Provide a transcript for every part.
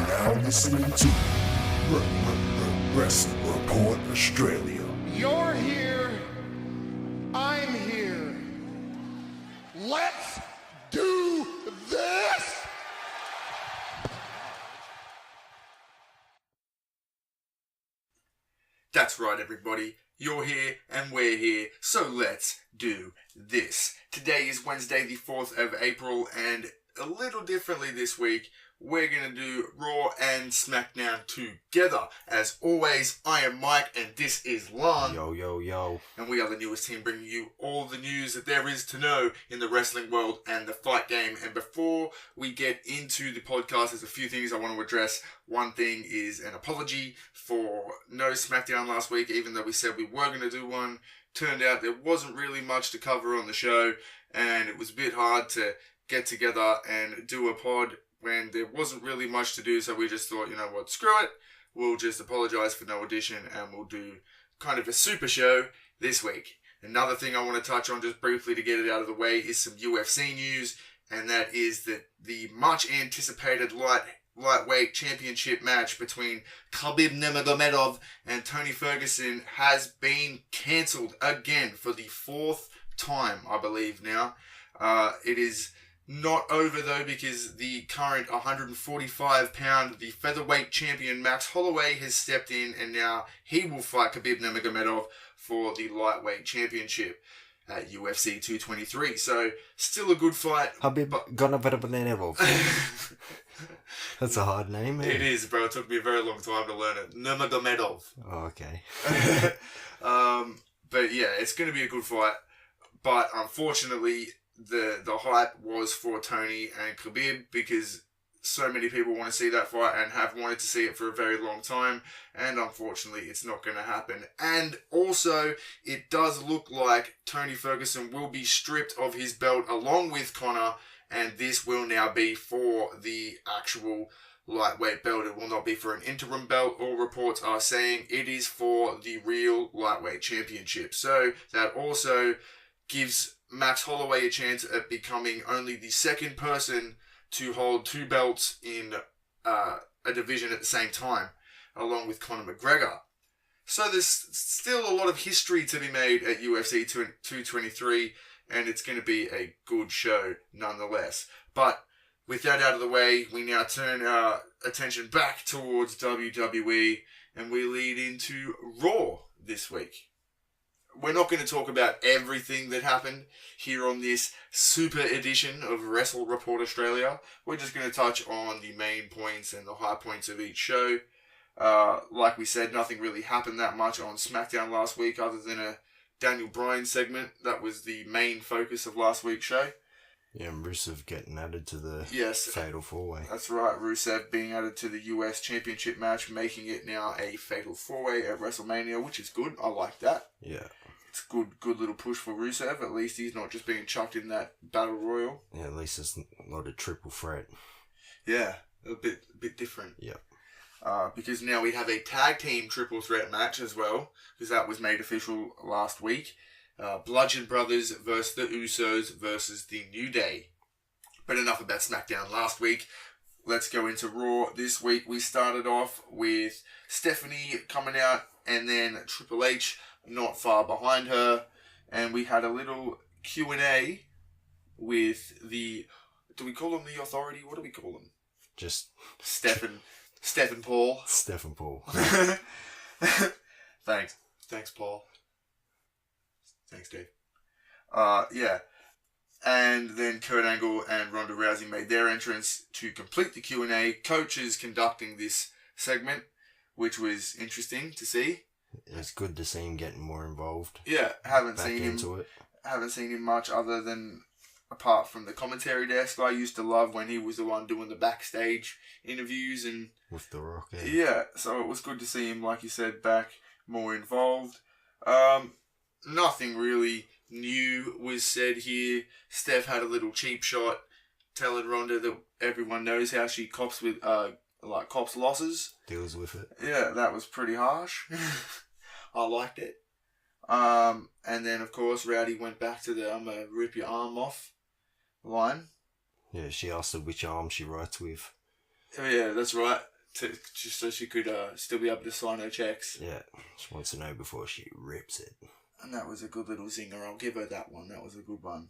now listening to Wrestle Report Australia. You're here. I'm here. Let's do this! That's right, everybody. You're here and we're here, so let's do this. Today is Wednesday, the 4th of April, and a little differently this week, we're going to do Raw and Smackdown together. As always, I am Mike and this is Lon. Yo, yo, yo. And we are the newest team bringing you all the news that there is to know in the wrestling world and the fight game. And before we get into the podcast, there's a few things I want to address. One thing is an apology for no Smackdown last week, even though we said we were going to do one. Turned out there wasn't really much to cover on the show, and it was a bit hard to get together and do a pod when there wasn't really much to do, so we just thought, you know what, screw it. We'll just apologise for no audition and we'll do kind of a super show this week. Another thing I want to touch on just briefly to get it out of the way is some UFC news, and that is that the much anticipated lightweight championship match between Khabib Nurmagomedov and Tony Ferguson has been cancelled again for the 4th time, I believe now. It is not over though, because the current 145-pound, the featherweight champion Max Holloway has stepped in, and now he will fight Khabib Nurmagomedov for the lightweight championship at UFC 223. So still a good fight. Habib Nurmagomedov. That's a hard name, man. It is, bro. It took me a very long time to learn it. Nurmagomedov. Oh, okay. But yeah, it's going to be a good fight. But unfortunately, the hype was for Tony and Khabib, because so many people want to see that fight and have wanted to see it for a very long time, and unfortunately it's not going to happen. And also, it does look like Tony Ferguson will be stripped of his belt along with Conor, and this will now be for the actual lightweight belt. It will not be for an interim belt. All reports are saying it is for the real lightweight championship. So that also gives Max Holloway a chance at becoming only the second person to hold 2 belts in a division at the same time, along with Conor McGregor. So there's still a lot of history to be made at UFC 223, and it's going to be a good show nonetheless. But with that out of the way, we now turn our attention back towards WWE, and we lead into Raw this week. We're not going to talk about everything that happened here on this super edition of Wrestle Report Australia. We're just going to touch on the main points and the high points of each show. Like we said, nothing really happened that much on SmackDown last week other than a Daniel Bryan segment. That was the main focus of last week's show. Yeah, and Rusev getting added to the Fatal 4-Way. That's right, Rusev being added to the US Championship match, making it now a Fatal 4-Way at WrestleMania, which is good. I like that. Yeah. It's a good little push for Rusev. At least he's not just being chucked in that Battle Royal. Yeah, at least it's not a triple threat. Yeah, a bit different. Yep. Because now we have a tag team triple threat match as well, because that was made official last week. Bludgeon Brothers versus the Usos versus the New Day. But enough about SmackDown last week. Let's go into Raw. This week we started off with Stephanie coming out, and then Triple H not far behind her, and we had a little Q&A with the, do we call them the Authority? What do we call them? Just Stephen Paul. Stephen Paul. Thanks, Paul. Thanks, Dave. Yeah. And then Kurt Angle and Ronda Rousey made their entrance to complete the Q&A. Coaches conducting this segment, which was interesting to see. It's good to see him getting more involved. Yeah, haven't seen him much other than apart from the commentary desk. I used to love when he was the one doing the backstage interviews and with The Rock. Yeah, so it was good to see him, like you said, back more involved. Nothing really new was said here. Steph had a little cheap shot telling Ronda that everyone knows how she cops with cops losses. Deals with it. Yeah, that was pretty harsh. I liked it. And then, of course, Rowdy went back to the I'm going to rip your arm off line. Yeah, she asked her which arm she writes with. Oh, yeah, that's right. just so she could still be able to sign her checks. Yeah, she wants to know before she rips it. And that was a good little zinger. I'll give her that one. That was a good one.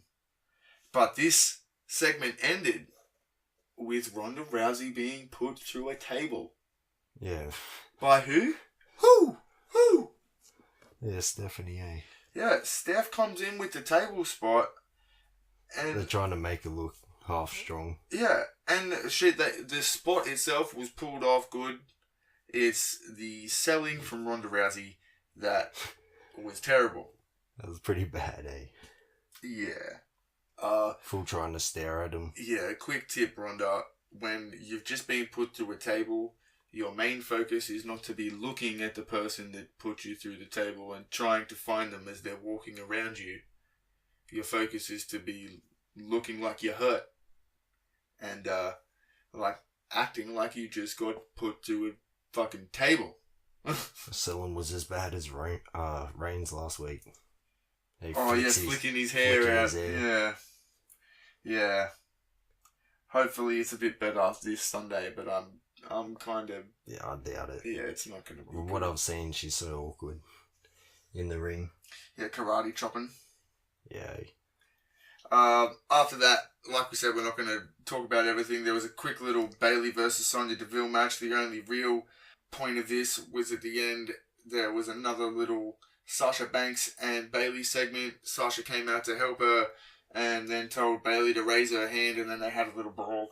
But this segment ended with Ronda Rousey being put through a table. Yeah. By who? Who? Yeah, Stephanie A. Yeah, Steph comes in with the table spot. They're And trying to make her look half strong. yeah, and the spot itself was pulled off good. It's the selling from Ronda Rousey that was terrible. That was pretty bad, eh? Yeah. Full trying to stare at him. Yeah, quick tip, Rhonda. When you've just been put through a table, your main focus is not to be looking at the person that put you through the table and trying to find them as they're walking around you. Your focus is to be looking like you're hurt. And, like, acting like you just got put through a fucking table. Selling was as bad as Reigns last week. He Flicking his hair flicking out. his hair. Yeah. Hopefully it's a bit better this Sunday, but I'm kind of... Yeah, I doubt it. Yeah, it's not going to be From good. what I've seen, she's so awkward in the ring. Yeah, karate chopping. Yeah. After that, like we said, we're not going to talk about everything. There was a quick little Bayley versus Sonya Deville match. The only real point of this was at the end, there was another little Sasha Banks and Bayley segment. Sasha came out to help her and then told Bayley to raise her hand, and then they had a little brawl.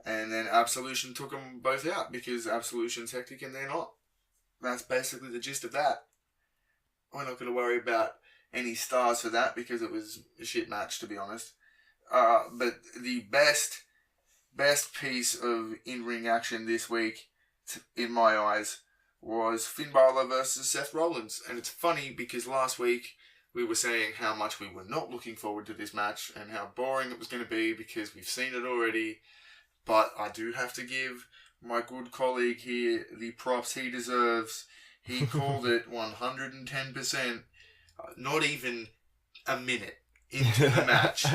And then Absolution took them both out because Absolution's hectic and they're not. That's basically the gist of that. We're not going to worry about any stars for that because it was a shit match, to be honest. But the best piece of in-ring action this week, in my eyes, was Finn Balor versus Seth Rollins. And it's funny because last week we were saying how much we were not looking forward to this match and how boring it was going to be because we've seen it already. But I do have to give my good colleague here the props he deserves. He called it 110%. Not even a minute into the match.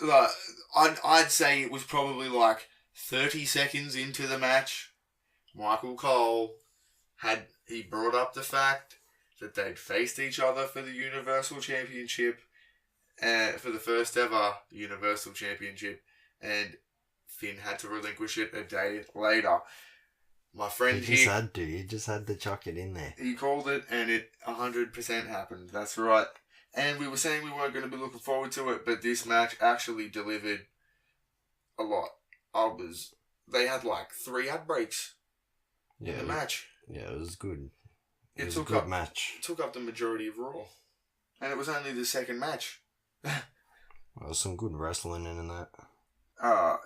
Like, I'd say it was probably like 30 seconds into the match. Michael Cole he brought up the fact that they'd faced each other for the Universal Championship, for the first ever Universal Championship, and Finn had to relinquish it a day later. My friend He just had to chuck it in there. He called it, and it 100% happened. That's right. And we were saying we weren't going to be looking forward to it, but this match actually delivered a lot. They had like 3 ad breaks in the match. Yeah, it was good. It was a took good up match. It took up the majority of Raw. And it was only the second match. Well, some good wrestling in that.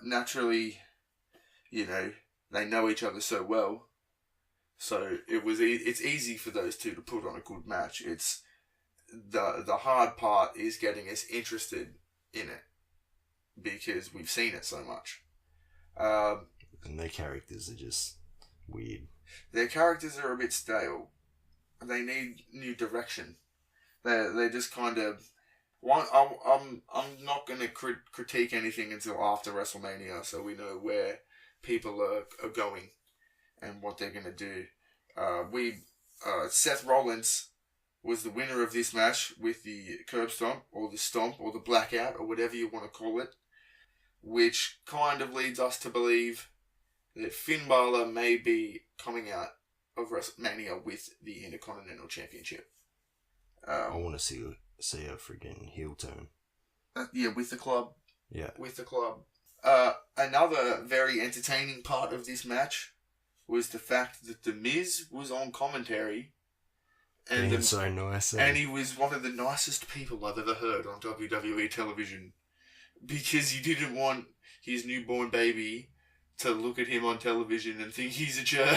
Naturally, they know each other so well. So it's easy for those two to put on a good match. It's the hard part is getting us interested in it because we've seen it so much. And their characters are just weird. Their characters are a bit stale. They need new direction. They just kind of... I'm not going to critique anything until after WrestleMania, so we know where people are going and what they're going to do. Seth Rollins was the winner of this match with the curb stomp or the blackout or whatever you want to call it, which kind of leads us to believe that Finn Balor may be coming out of WrestleMania with the Intercontinental Championship. I want to see a freaking heel turn. With the club. Yeah. With the club. Another very entertaining part of this match was the fact that The Miz was on commentary. And so nice. And he was one of the nicest people I've ever heard on WWE television. Because he didn't want his newborn baby to look at him on television and think he's a jerk.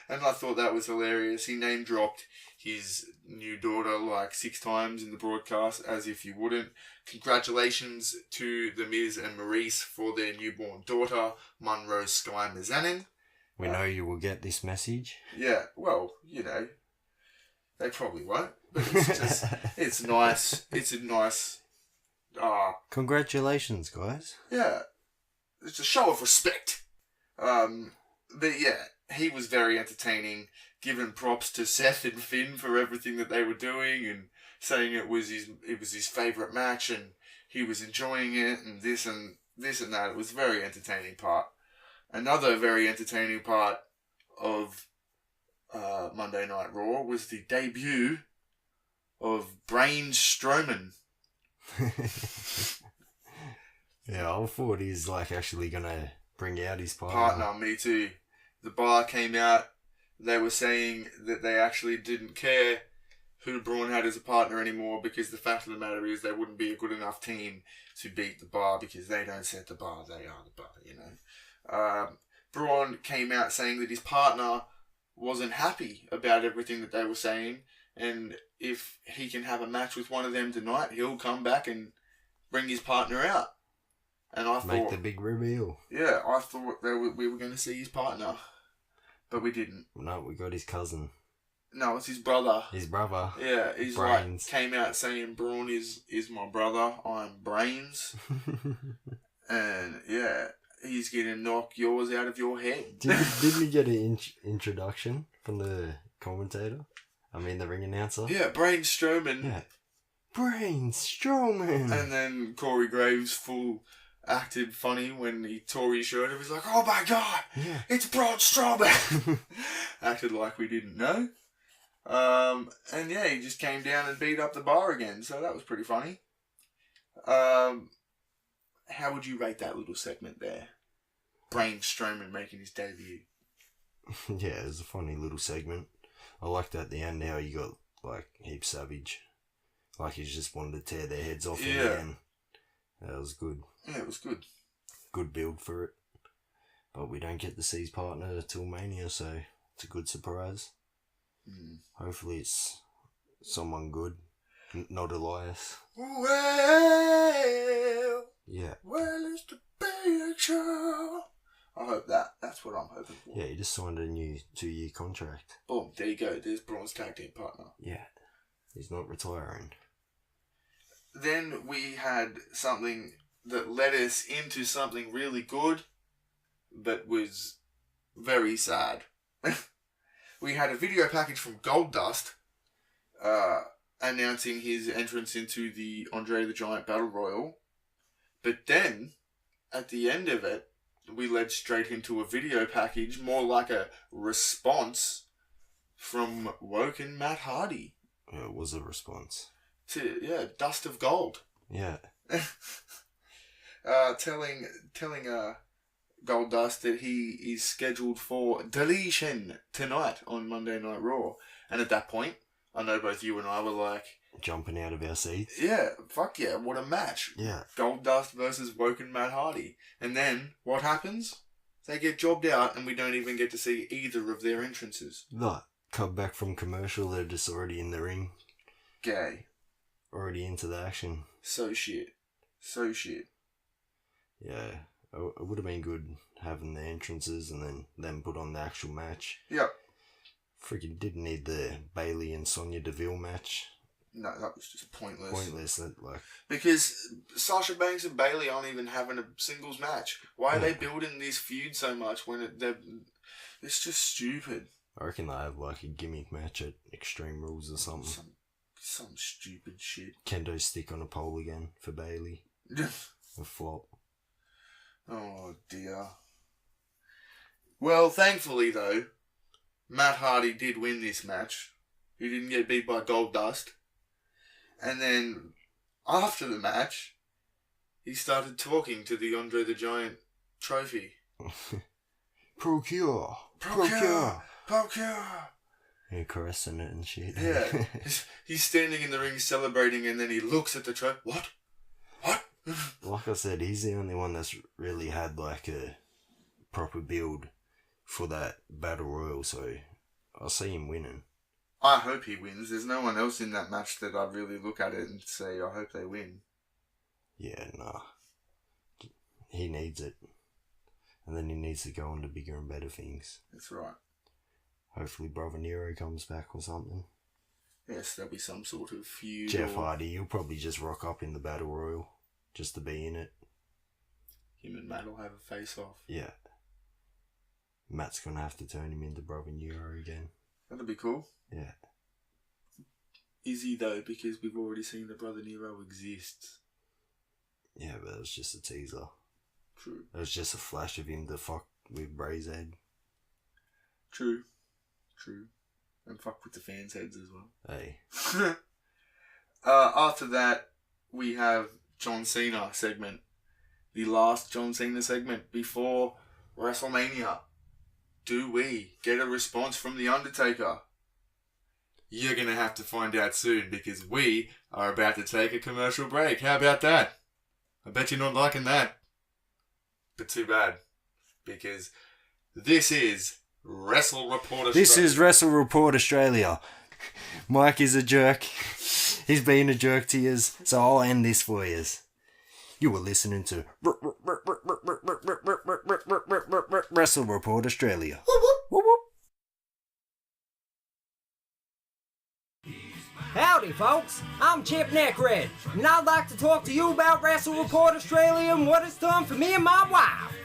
And I thought that was hilarious. He name dropped his new daughter like 6 times in the broadcast, as if you wouldn't. Congratulations to The Miz and Maurice for their newborn daughter, Monroe Sky Mizanin. We know you will get this message. Yeah, well, they probably won't. But it's nice. It's a nice... Congratulations, guys. Yeah. It's a show of respect. But yeah, he was very entertaining, giving props to Seth and Finn for everything that they were doing, and saying it was his favourite match, and he was enjoying it, and this and that. It was a very entertaining part. Another very entertaining part of Monday Night Raw was the debut of Braun Strowman. Yeah, I thought he's like actually gonna bring out his partner. Me too. The bar came out. They were saying that they actually didn't care who Braun had as a partner anymore, because the fact of the matter is they wouldn't be a good enough team to beat the bar, because they don't set the bar, they are the bar, you know. Braun came out saying that his partner wasn't happy about everything that they were saying, and if he can have a match with one of them tonight, he'll come back and bring his partner out. And I Make thought, the big reveal. yeah, I thought we were going to see his partner, but we didn't. No, we got his cousin. No, it's his brother. His brother. Yeah, he's Brains. like came out saying Braun is my brother. I'm Brains, and yeah, he's gonna knock yours out of your head. Didn't we get an introduction from the commentator? I mean, the ring announcer. Yeah, Braun Strowman. Yeah, Braun Strowman. And then Corey Graves acted funny when he tore his shirt. He was like, "Oh my god, Yeah. it's Braun Strowman!" Acted like we didn't know. And yeah, he just came down and beat up the bar again, so that was pretty funny. How would you rate that little segment there? Braun Strowman making his debut. Yeah, it was a funny little segment. I liked at the end how you got like Heap Savage. Like he just wanted to tear their heads off in the end. That was good. Yeah, it was good. Good build for it. But we don't get to see his partner till Mania, so it's a good surprise. Hopefully it's someone good, not Elias. Well, Yeah. well, it's the picture. I hope that's what I'm hoping for. Yeah, he just signed a new 2-year contract. Boom, there you go. There's Braun's tag team partner. Yeah. He's not retiring. Then we had something that led us into something really good, but was very sad. We had a video package from Goldust announcing his entrance into the Andre the Giant Battle Royal. But then, at the end of it, we led straight into a video package, more like a response from Woken Matt Hardy. Yeah, it was a response. To, Dust of Gold. Yeah. Telling Goldust that he is scheduled for deletion tonight on Monday Night Raw. And at that point, I know both you and I were like, Jumping out of our seats. yeah, fuck yeah, what a match. Yeah. Goldust versus Woken Matt Hardy. And then, what happens? They get jobbed out and we don't even get to see either of their entrances. Like, come back from commercial, they're just already in the ring. Gay. Already into the action. So shit. So shit. Yeah. It would have been good having the entrances and then them put on the actual match. Yep. Freaking didn't need the Bailey and Sonya Deville match. No, that was just pointless. Pointless. Because Sasha Banks and Bailey aren't even having a singles match. Why are they building this feud so much when it's just stupid? I reckon they have like a gimmick match at Extreme Rules or something. Some stupid shit. Kendo stick on a pole again for Bailey. A flop. Oh dear. Well, thankfully though, Matt Hardy did win this match. He didn't get beat by Goldust. And then, after the match, he started talking to the Andre the Giant trophy. Procure. And caressing it and shit. Yeah. He's standing in the ring celebrating, and then he looks at the trophy. What? Like I said, he's the only one that's really had like a proper build for that Battle Royal, so I see him winning. I hope he wins. There's no one else in that match that I'd really look at it and say, I hope they win. Yeah, nah. He needs it. And then he needs to go on to bigger and better things. That's right. Hopefully Brother Nero comes back or something. Yes, there'll be some sort of feud. Jeff Hardy, he'll probably just rock up in the Battle Royal just to be in it. Him and Matt will have a face-off. Yeah. Matt's gonna have to turn him into Brother Nero again. That'd be cool. Yeah. Is he though? Because we've already seen that Brother Nero exists. Yeah, but it was just a teaser. True. It was just a flash of him to fuck with Bray's head. True. And fuck with the fans' heads as well. Hey. After that, we have John Cena segment. The last John Cena segment before WrestleMania. Do we get a response from The Undertaker? You're going to have to find out soon because we are about to take a commercial break. How about that? I bet you're not liking that. But too bad. Because this is Wrestle Report Australia. This is Wrestle Report Australia. Mike is a jerk. He's been a jerk to yous, so I'll end this for yous. You were listening to Wrestle Report Australia. Whoop, whoop. Howdy, folks. I'm Chip Neckred, and I'd like to talk to you about Wrestle Report Australia and what it's done for me and my wife.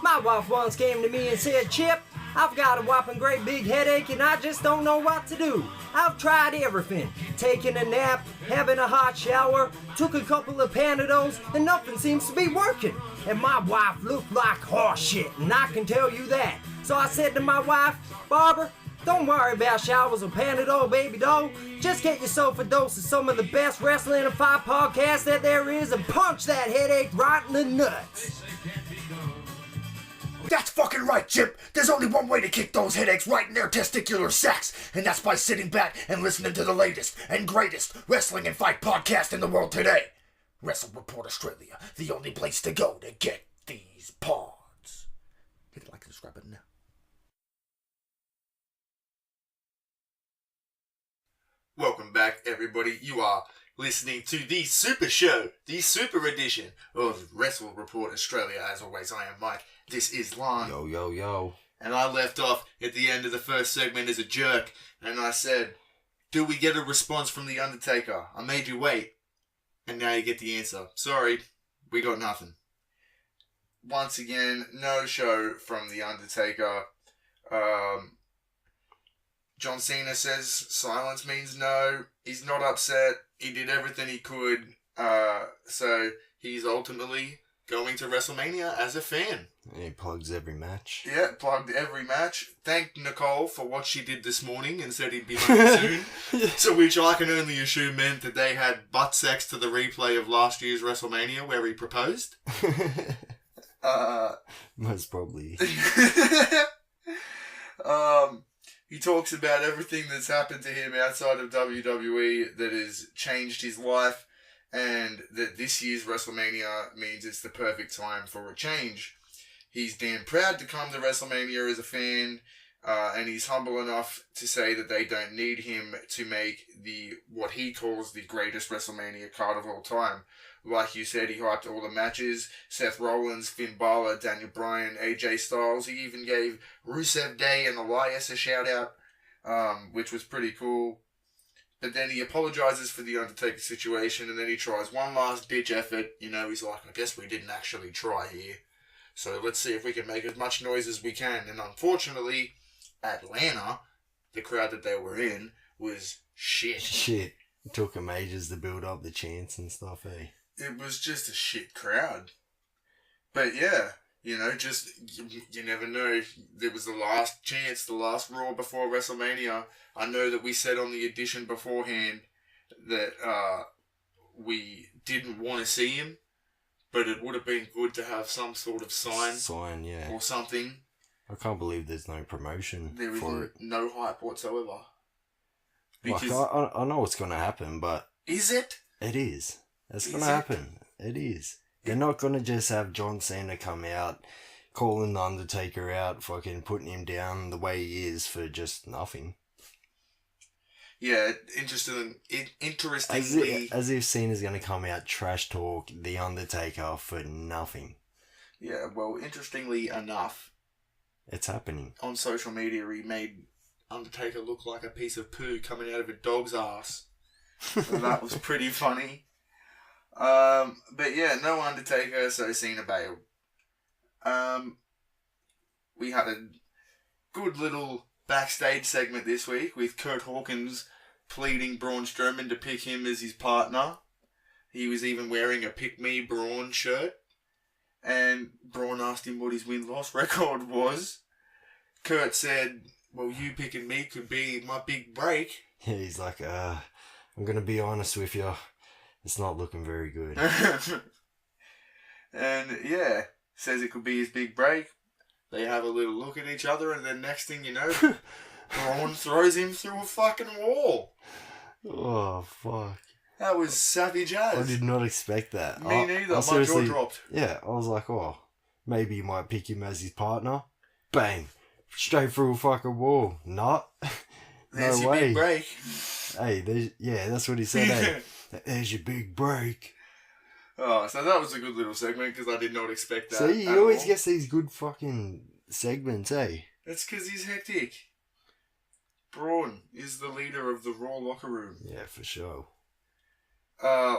My wife once came to me and said, Chip, I've got a whopping great big headache and I just don't know what to do. I've tried everything. Taking a nap, having a hot shower, took a couple of Panadols, and nothing seems to be working. And my wife looked like horse shit, and I can tell you that. So I said to my wife, Barbara, don't worry about showers or Panadol, baby doll. Just get yourself a dose of some of the best Wrestling in 5 podcasts that there is and punch that headache right in the nuts. That's fucking right, Chip. There's only one way to kick those headaches right in their testicular sacks, and that's by sitting back and listening to the latest and greatest Wrestling and Fight podcast in the world today. Wrestle Report Australia, the only place to go to get these pods. Hit the like and subscribe button now. Welcome back, everybody. You are listening to the Super Show, the Super Edition of Wrestle Report Australia. As always, I am Mike. This is Lon. Yo, yo, yo. And I left off at the end of the first segment as a jerk, and I said, do we get a response from The Undertaker? I made you wait, and now you get the answer. Sorry, we got nothing. Once again, no show from The Undertaker. John Cena says silence means no. He's not upset. He did everything he could. So he's ultimately going to WrestleMania as a fan. And he plugs every match. Yeah, plugged every match. Thanked Nicole for what she did this morning and said he'd be home soon. To which I can only assume meant that they had butt sex to the replay of last year's WrestleMania where he proposed. Most probably. He talks about everything that's happened to him outside of WWE that has changed his life, and that this year's WrestleMania means it's the perfect time for a change. He's damn proud to come to WrestleMania as a fan, and he's humble enough to say that they don't need him to make what he calls the greatest WrestleMania card of all time. Like you said, he hyped all the matches. Seth Rollins, Finn Balor, Daniel Bryan, AJ Styles. He even gave Rusev Day and Elias a shout out, which was pretty cool. But then he apologizes for the Undertaker situation, and then he tries one last ditch effort. You know, he's like, I guess we didn't actually try here. So let's see if we can make as much noise as we can. And unfortunately, Atlanta, the crowd that they were in, was shit. Shit. It took them ages to build up the chants and stuff, eh? It was just a shit crowd. But yeah, you know, just, you never know. There was the last chance, the last Raw before WrestleMania. I know that we said on the edition beforehand that we didn't want to see him, but it would have been good to have some sort of sign yeah. or something. I can't believe there's no promotion There is for it. no hype whatsoever. Because Like, I know what's going to happen, but... Is it? It is. It's Is going to it? happen. It is. They're not going to just have John Cena come out, calling The Undertaker out, fucking putting him down the way he is for just nothing. Yeah, interestingly... As if Cena's going to come out, trash talk The Undertaker for nothing. Yeah, well, interestingly enough, It's happening. on social media he made Undertaker look like a piece of poo coming out of a dog's ass. So that was pretty funny. But yeah, no Undertaker, so Cena bailed. We had good little backstage segment this week with Kurt Hawkins pleading Braun Strowman to pick him as his partner. He was even wearing a Pick Me Braun shirt. And Braun asked him what his win-loss record was. Kurt said, well, you picking me could be my big break. Yeah, he's like, I'm going to be honest with you. It's not looking very good. And, yeah, says it could be his big break. They have a little look at each other, and then next thing you know, Braun throws him through a fucking wall. Oh, fuck. That was savage as. I did not expect that. Me neither. My jaw dropped. Yeah, I was like, oh, maybe you might pick him as his partner. Bang. Straight through a fucking wall. Not. There's No your way. big break. Hey, that's what he said. Hey, there's your big break. Oh, so that was a good little segment because I did not expect that. See, he always gets these good fucking segments, eh? That's because he's hectic. Braun is the leader of the Raw locker room. Yeah, for sure.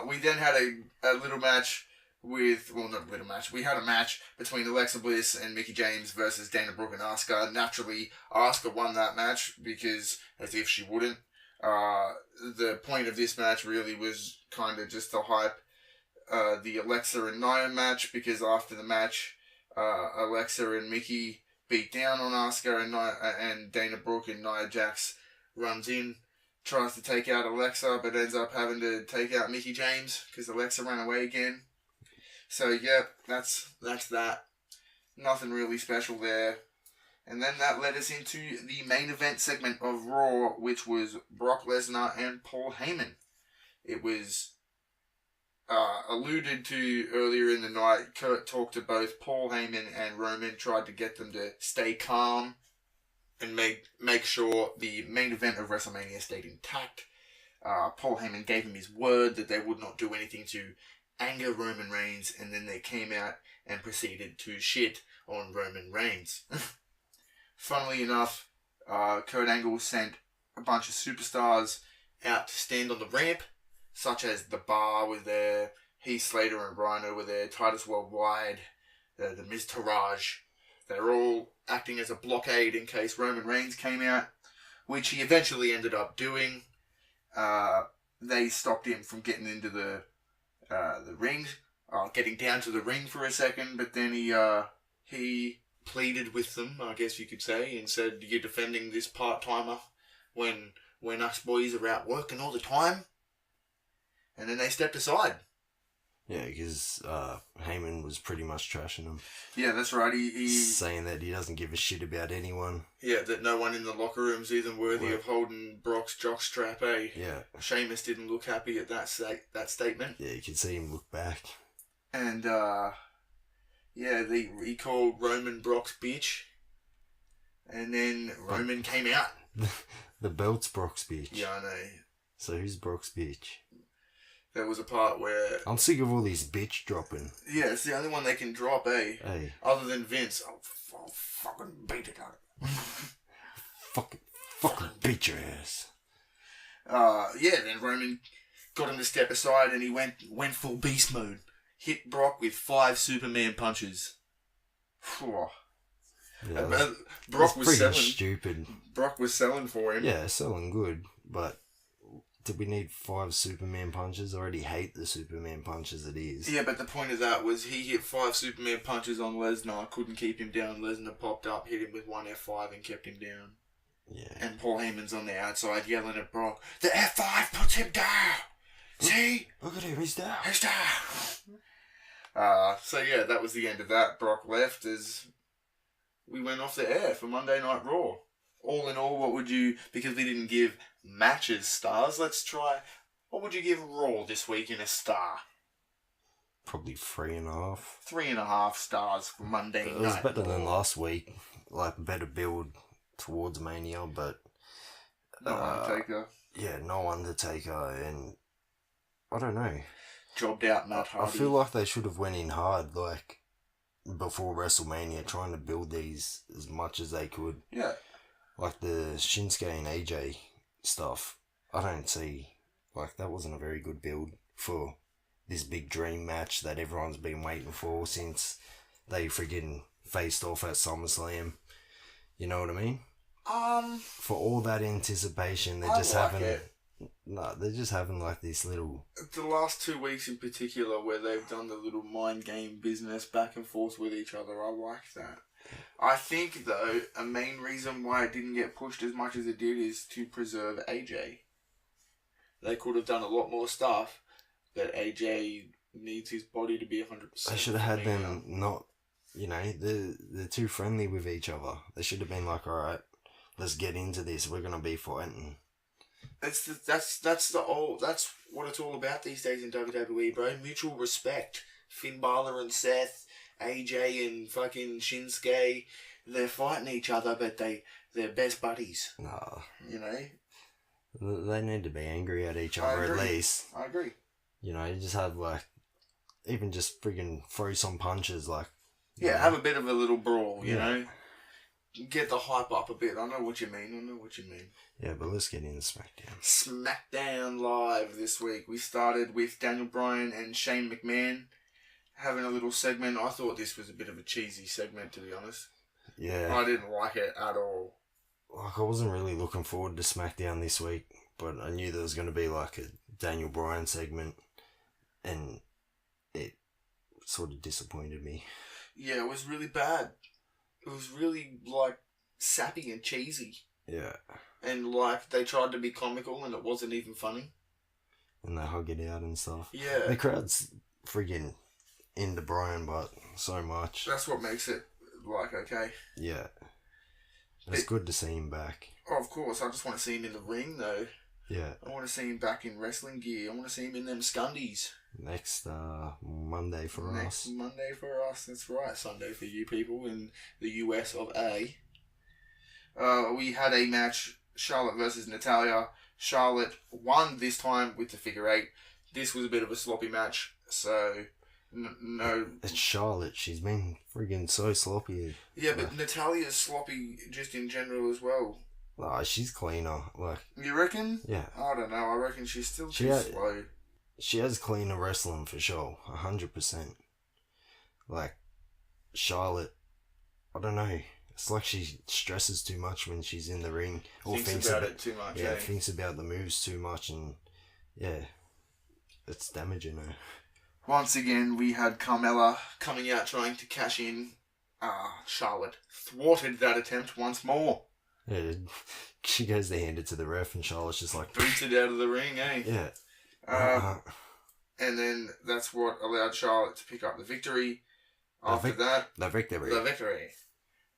We then had a little match with... Well, not a little match. We had a match between Alexa Bliss and Mickie James versus Dana Brooke and Asuka. Naturally, Asuka won that match because, as if she wouldn't, the point of this match really was kind of just to hype the Alexa and Nia match, because after the match, Alexa and Mickie beat down on Asuka and Dana Brooke, and Nia Jax runs in, tries to take out Alexa, but ends up having to take out Mickie James because Alexa ran away again. So, yep, that's that. Nothing really special there. And then that led us into the main event segment of Raw, which was Brock Lesnar and Paul Heyman. It was alluded to earlier in the night. Kurt talked to both Paul Heyman and Roman, tried to get them to stay calm and make sure the main event of WrestleMania stayed intact. Paul Heyman gave him his word that they would not do anything to anger Roman Reigns, and then they came out and proceeded to shit on Roman Reigns. Funnily enough, Kurt Angle sent a bunch of superstars out to stand on the ramp, such as The Bar were there, Heath Slater and Rhino were there, Titus Worldwide, the Miz Taraj. They're all acting as a blockade in case Roman Reigns came out, which he eventually ended up doing. They stopped him from getting into the ring, getting down to the ring for a second, but then he pleaded with them, I guess you could say, and said, you're defending this part-timer when us boys are out working all the time. And then they stepped aside. Yeah, because Heyman was pretty much trashing him. Yeah, that's right. He saying that he doesn't give a shit about anyone. Yeah, that no one in the locker room's even worthy of holding Brock's jockstrap, eh? Yeah. Sheamus didn't look happy at that statement. Yeah, you can see him look back. And, he called Roman Brock's bitch. And then Roman came out. The belt's Brock's bitch. Yeah, I know. So who's Brock's bitch? There was a part where... I'm sick of all these bitch dropping. Yeah, it's the only one they can drop, eh? Hey. Other than Vince. I'll fucking beat it out of him. fucking beat your ass. Then Roman got him to step aside and he went full beast mode. Hit Brock with 5 Superman punches. Yeah, Brock was selling. Stupid. Brock was selling for him. Yeah, selling good, but did we need 5 Superman punches? I already hate the Superman punches it is. Yeah, but the point of that was he hit 5 Superman punches on Lesnar, couldn't keep him down. Lesnar popped up, hit him with 1 F5 and kept him down. Yeah. And Paul Heyman's on the outside yelling at Brock, the F5 puts him down! See? Look at him, he's down. He's down! That was the end of that. Brock left as we went off the air for Monday Night Raw. All in all, what would you, because we didn't give matches stars, let's try, what would you give Raw this week in a star? Probably 3.5. 3.5 stars for Monday Night. It was better than last week. Like, better build towards Mania, but... No Undertaker. Yeah, no Undertaker, and... I don't know. Jobbed out Matt Hardy. I feel like they should have went in hard, like, before WrestleMania, trying to build these as much as they could. Yeah. Like the Shinsuke and AJ stuff, I don't see, like, that wasn't a very good build for this big dream match that everyone's been waiting for since they friggin' faced off at SummerSlam. You know what I mean? Um, For all that anticipation, they're I just like having... it. No, they're just having like this little... The last 2 weeks in particular, where they've done the little mind game business back and forth with each other, I like that. I think, though, a main reason why it didn't get pushed as much as it did is to preserve AJ. They could have done a lot more stuff, but AJ needs his body to be 100%. They should have had them not... You know, they're too friendly with each other. They should have been like, alright, let's get into this. We're going to be fighting. That's what it's all about these days in WWE, bro. Mutual respect. Finn Balor and Seth, AJ and fucking Shinsuke, they're fighting each other, but they're best buddies. Nah. You know? They need to be angry at each other at least. I agree. You know, you just have like, even just friggin' throw some punches, like. Yeah, have a bit of a little brawl, you know? Get the hype up a bit. I know what you mean. Yeah, but let's get into SmackDown. SmackDown Live this week. We started with Daniel Bryan and Shane McMahon having a little segment. I thought this was a bit of a cheesy segment, to be honest. Yeah. I didn't like it at all. Like, I wasn't really looking forward to SmackDown this week, but I knew there was going to be like a Daniel Bryan segment, and it sort of disappointed me. Yeah, it was really bad. It was really, like, sappy and cheesy. Yeah. And, like, they tried to be comical and it wasn't even funny. And they hug it out and stuff. Yeah. The crowd's friggin' into Bryan, but so much. That's what makes it, like, okay. Yeah. It's good to see him back. Oh, of course. I just want to see him in the ring, though. Yeah. I want to see him back in wrestling gear. I want to see him in them scundies. Next Monday for us. Next Monday for us. That's right. Sunday for you people in the US of A. We had a match, Charlotte versus Natalya. Charlotte won this time with the figure 8. This was a bit of a sloppy match, so no. It's Charlotte. She's been friggin' so sloppy. Yeah, but Natalya's sloppy just in general as well. Nah, she's cleaner. Like, you reckon? Yeah. I don't know. I reckon she's still too slow. She has cleaner wrestling for sure. 100%. Like, Charlotte, I don't know. It's like she stresses too much when she's in the ring. Or thinks about it too much. Yeah, thinks about the moves too much, and yeah, it's damaging her. Once again, we had Carmella coming out trying to cash in. Charlotte thwarted that attempt once more. Yeah, she goes to hand it to the ref, and Charlotte's just like... Boots it out of the ring, eh? Yeah. And then that's what allowed Charlotte to pick up the victory. After that... The victory. The victory.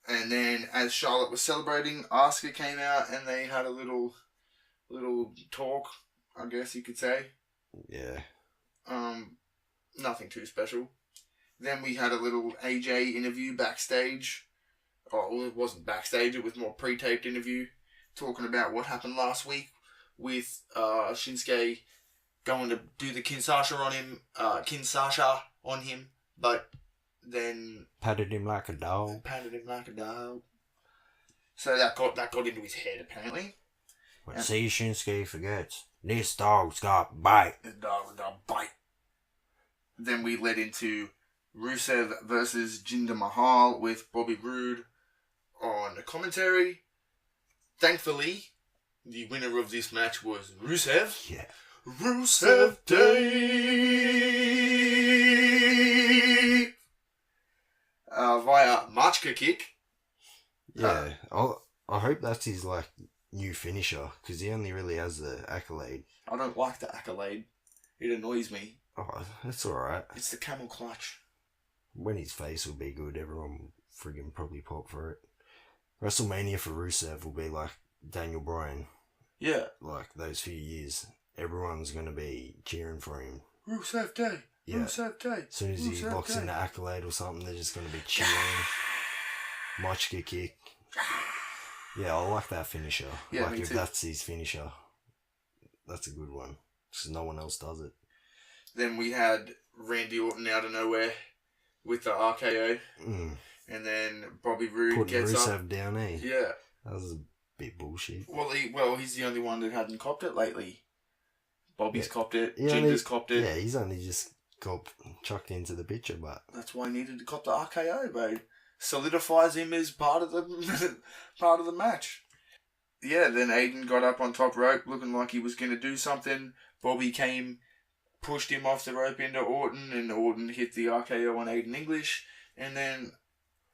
And then, as Charlotte was celebrating, Asuka came out and they had a little talk, I guess you could say. Yeah. Nothing too special. Then we had a little AJ interview backstage. Oh, it wasn't backstage, it was more pre-taped interview, talking about what happened last week with Shinsuke going to do the Kinshasa on him, but then patted him like a dog. So that got into his head apparently. But see, Shinsuke forgets, this dog's got bite. The dog's got bite. Then we led into Rusev versus Jinder Mahal with Bobby Roode on the commentary. Thankfully, the winner of this match was Rusev. Yeah. Rusev Day! Via Machka kick. Yeah. I hope that's his, like, new finisher, because he only really has the accolade. I don't like the accolade. It annoys me. Oh, that's alright. It's the camel clutch. When his face will be good, everyone will friggin' probably pop for it. WrestleMania for Rusev will be like Daniel Bryan. Yeah. Like those few years. Everyone's going to be cheering for him. Rusev Day. Yeah. Rusev Day. As soon as he locks in the accolade or something, they're just going to be cheering. Machka kick. Yeah, I like that finisher. Yeah, like me if too. that's his finisher, that's a good one. Because no one else does it. Then we had Randy Orton out of nowhere with the RKO. And then Bobby Roode Putting gets Rusev up. down, eh? Yeah. That was a bit bullshit. Well, he's the only one that hadn't copped it lately. Bobby's copped it. He Jinder's copped it. Yeah, he's only just got chucked into the picture, but... That's why he needed to cop the RKO, bro. solidifies him as part of the part of the match. Yeah, then Aiden got up on top rope looking like he was going to do something. Bobby came, pushed him off the rope into Orton, and Orton hit the RKO on Aiden English. And then,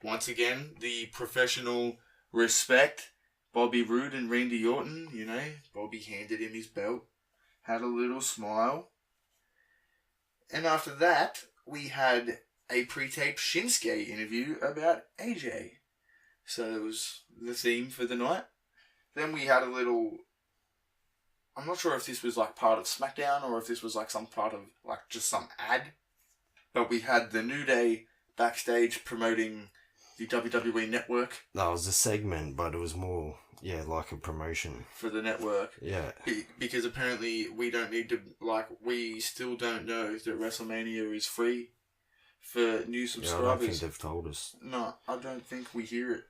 once again, the professional respect. Bobby Roode and Randy Orton, you know. Bobby handed him his belt, had a little smile. And after that, we had a pre-taped Shinsuke interview about AJ. So that was the theme for the night. Then we had a little... I'm not sure if this was like part of Smackdown or if this was like some part of like just some ad. But we had the New Day backstage promoting the WWE Network. That was a segment, but it was more, like a promotion. For the network. Yeah. Because apparently we don't need to, we still don't know that WrestleMania is free for new subscribers. Yeah, I don't think they've told us. No, I don't think we hear it.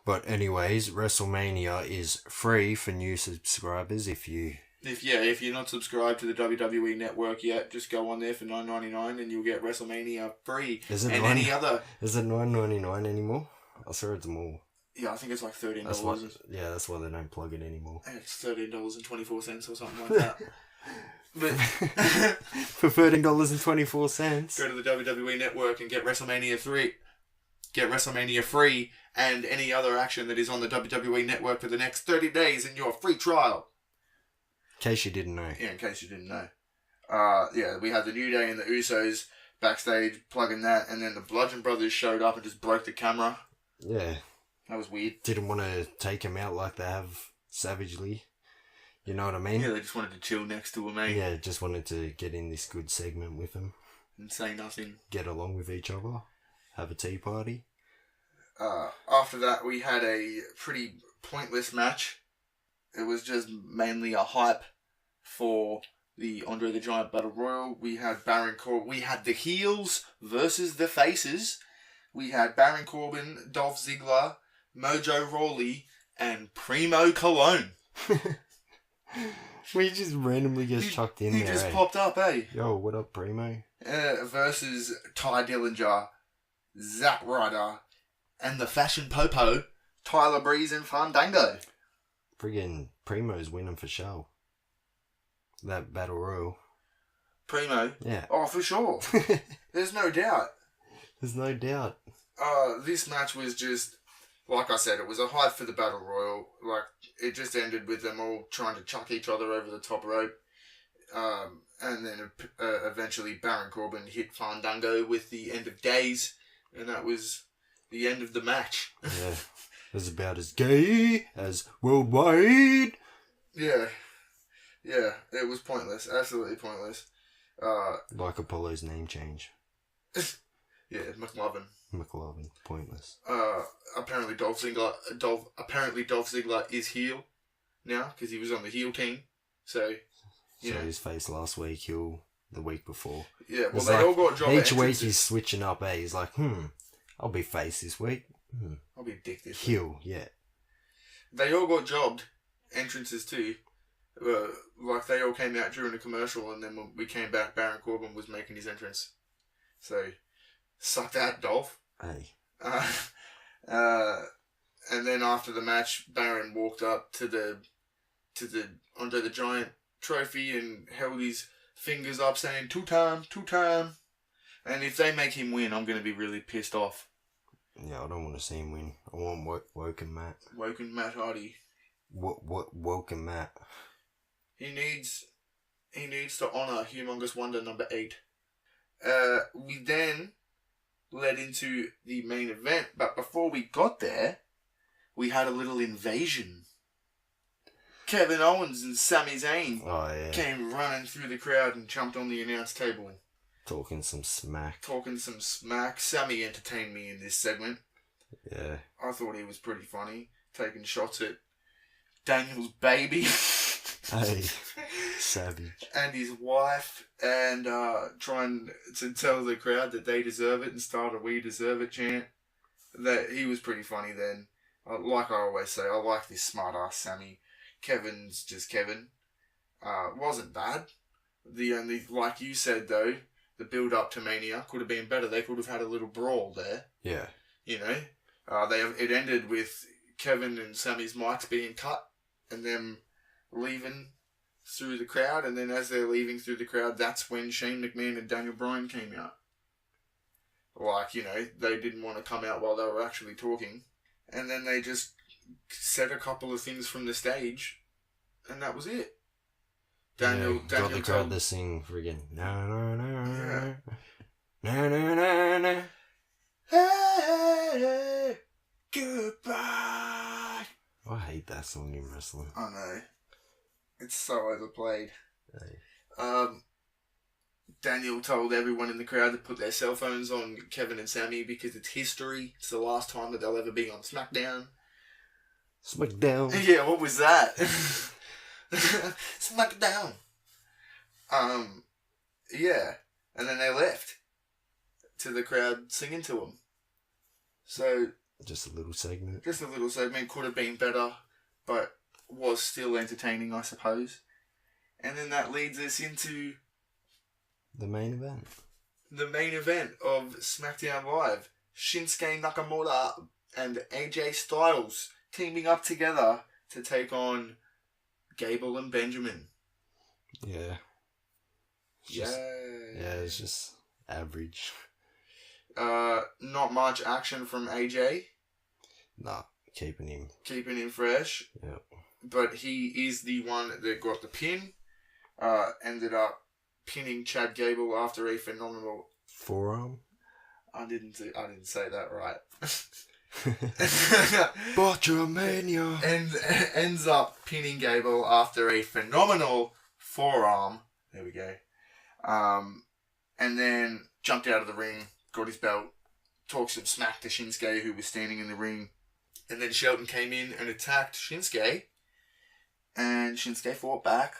But anyways, WrestleMania is free for new subscribers if you're not subscribed to the WWE Network yet, just go on there for $9.99 and you'll get WrestleMania free. Is it $9.99 anymore? I saw it's more. Yeah, I think it's like $13. That's why they don't plug it anymore. It's $13.24 or something like that. But for $13.24, go to the WWE Network and get WrestleMania 3. Get WrestleMania free and any other action that is on the WWE Network for the next 30 days in your free trial. In case you didn't know. Yeah, in case you didn't know. We had the New Day and the Usos backstage plugging that, and then the Bludgeon Brothers showed up and just broke the camera. Yeah. That was weird. Didn't want to take him out like they have savagely. You know what I mean? Yeah, they just wanted to chill next to him, eh? Yeah, just wanted to get in this good segment with him. And say nothing. Get along with each other. Have a tea party. After that, we had a pretty pointless match. It was just mainly a hype for the Andre the Giant Battle Royal. We had Baron Corbin. We had the heels versus the faces. We had Baron Corbin, Dolph Ziggler, Mojo Rawley, and Primo Cologne. We just randomly chucked in there. He just popped up, eh? Yo, what up, Primo? Versus Ty Dillinger, Zack Ryder, and the Fashion Popo, Tyler Breeze and Fandango. Friggin' Primo's winning for show. That Battle Royal. Primo? Yeah. Oh, for sure. There's no doubt. There's no doubt. This match was just, like I said, it was a hype for the Battle Royal. Like, it just ended with them all trying to chuck each other over the top rope. And then eventually Baron Corbin hit Fandango with the End of Days. And that was the end of the match. Yeah. It was about as gay as worldwide. Yeah. Yeah, it was pointless. Absolutely pointless. Like Apollo's name change. Yeah, McLovin. Pointless. Apparently Dolph Ziggler is heel now because he was on the heel team. So his face last week, heel the week before. Yeah, well they all got job each week he's switching up. He's like, I'll be face this week. I'll be dick this week. Heel, yeah. They all got jobbed entrances too. Like they all came out during a commercial, and then when we came back, Baron Corbin was making his entrance. So, suck that, Dolph. Hey. And then after the match, Baron walked up to the Andre the Giant trophy and held his fingers up, saying two time. And if they make him win, I'm going to be really pissed off. Yeah, I don't want to see him win. I want Woken Matt. Woken Matt Hardy. Woken Matt. He needs to honour Humongous Wonder number 8. We then led into the main event, but before we got there, we had a little invasion. Kevin Owens and Sami Zayn came running through the crowd and jumped on the announce table. Talking some smack. Sami entertained me in this segment. Yeah. I thought he was pretty funny, taking shots at Daniel's baby. Hey, savage. And his wife, and trying to tell the crowd that they deserve it and start a "We Deserve It" chant. That he was pretty funny then. Like I always say, I like this smart ass Sami. Kevin's just Kevin. Wasn't bad. The only, like you said though, the build up to Mania could have been better. They could have had a little brawl there. Yeah. You know, it ended with Kevin and Sammy's mics being cut and them leaving through the crowd, and then as they're leaving through the crowd, that's when Shane McMahon and Daniel Bryan came out. Like, you know, they didn't want to come out while they were actually talking, and then they just said a couple of things from the stage, and that was it. Daniel got the crowd to sing friggin' no no no no no no no. Hey, goodbye. I hate that song in wrestling. I know. It's so overplayed. Hey. Daniel told everyone in the crowd to put their cell phones on Kevin and Sammy because it's history. It's the last time that they'll ever be on Smackdown. Smackdown. Yeah, what was that? Smackdown. Yeah. And then they left to the crowd singing to them. So... Just a little segment. Just a little segment. Could have been better, but was still entertaining, I suppose. And then that leads us into... The main event. The main event of SmackDown Live. Shinsuke Nakamura and AJ Styles teaming up together to take on Gable and Benjamin. Yeah. It's just average. Not much action from AJ. Nah, keeping him fresh. Yep. But he is the one that got the pin. Ended up pinning Chad Gable after a phenomenal forearm. I didn't say that right. Botchamania. And ends up pinning Gable after a phenomenal forearm. There we go. And then jumped out of the ring, got his belt, talked some smack to Shinsuke, who was standing in the ring. And then Shelton came in and attacked Shinsuke. And Shinsuke fought back.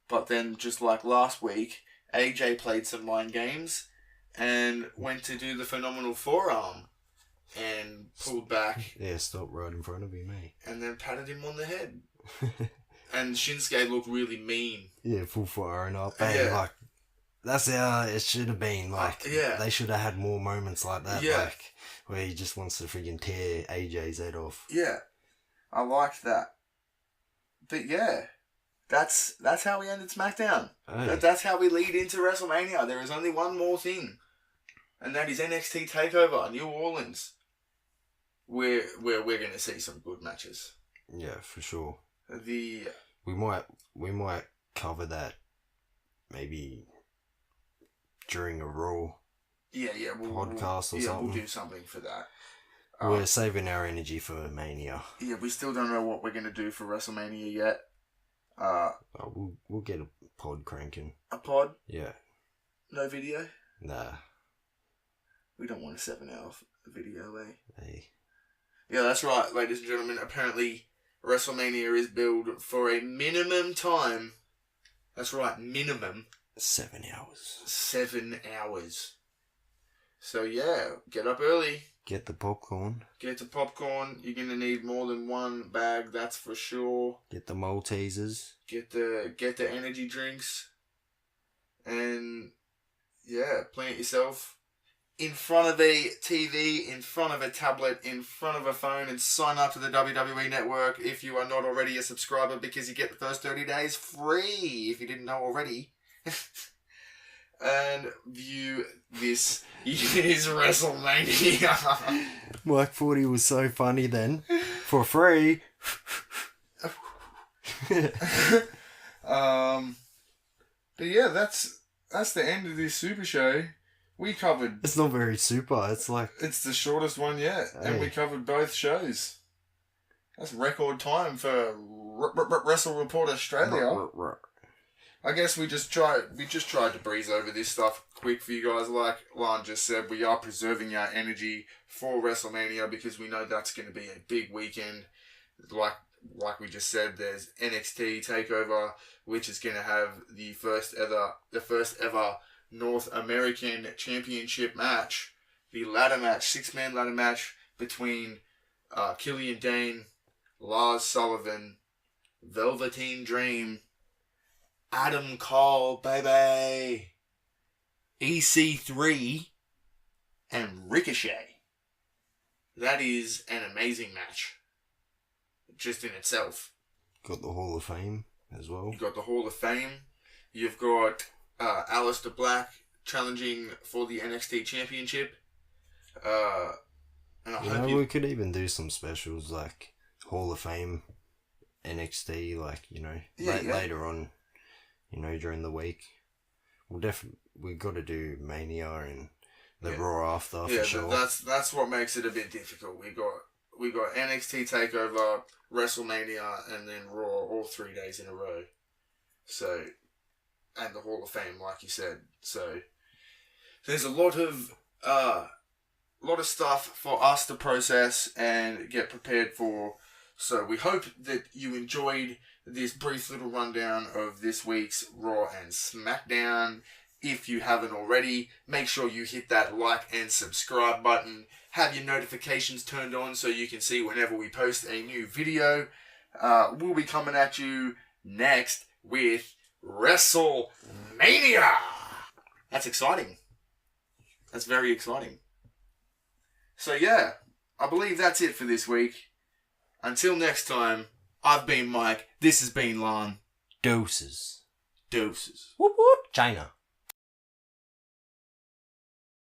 But then, just like last week, AJ played some mind games and went to do the phenomenal forearm and pulled back. Yeah, stop right in front of you, mate. And then patted him on the head. And Shinsuke looked really mean. Yeah, full firing up. And like, that's how it should have been. Like, they should have had more moments like that. Yeah. Like, where he just wants to friggin' tear AJ's head off. Yeah. I liked that. But yeah. That's how we ended SmackDown. Hey. That's how we lead into WrestleMania. There is only one more thing. And that is NXT TakeOver, New Orleans. Where we're going to see some good matches. Yeah, for sure. We might cover that maybe during a Raw podcast or something. We'll do something for that. We're saving our energy for Mania. Yeah, we still don't know what we're going to do for WrestleMania yet. We'll get a pod cranking. A pod? Yeah. No video? Nah. We don't want a 7-hour video, eh? Hey. Yeah, that's right, ladies and gentlemen. Apparently, WrestleMania is billed for a minimum time. That's right, minimum. 7 hours. 7 hours. So yeah, get up early. Get the popcorn. Get the popcorn. You're going to need more than one bag, that's for sure. Get the Maltesers. Get the energy drinks. And yeah, plant yourself in front of a TV, in front of a tablet, in front of a phone, and sign up to the WWE Network if you are not already a subscriber, because you get the first 30 days free if you didn't know already. And view this year's WrestleMania. Mike 40 was so funny then. For free. But yeah, that's the end of this super show. We covered... It's not very super. It's like... It's the shortest one yet. Hey. And we covered both shows. That's record time for Wrestle Report Australia. I guess we just tried to breeze over this stuff quick for you guys. Like Lan just said, we are preserving our energy for WrestleMania because we know that's going to be a big weekend. Like we just said, there's NXT TakeOver, which is going to have the first ever North American Championship match, the ladder match, 6-man ladder match between Killian Dane, Lars Sullivan, Velveteen Dream, Adam Cole, baby, EC3, and Ricochet. that is an amazing match. Just in itself. Got the Hall of Fame as well. You've got the Hall of Fame. You've got Aleister Black challenging for the NXT Championship. And I hope we could even do some specials like Hall of Fame, NXT, like, later on, during the week. We've got to do Mania and the Raw after for sure. That's what makes it a bit difficult. We got NXT TakeOver, WrestleMania, and then Raw all 3 days in a row. So, and the Hall of Fame, like you said. So, there's a lot of stuff for us to process and get prepared for. So we hope that you enjoyed this brief little rundown of this week's Raw and SmackDown. If you haven't already, make sure you hit that like and subscribe button. Have your notifications turned on so you can see whenever we post a new video. We'll be coming at you next with WrestleMania. That's exciting. That's very exciting. So yeah, I believe that's it for this week. Until next time, I've been Mike. This has been Lon. Doses. Doses. Whoop whoop. China.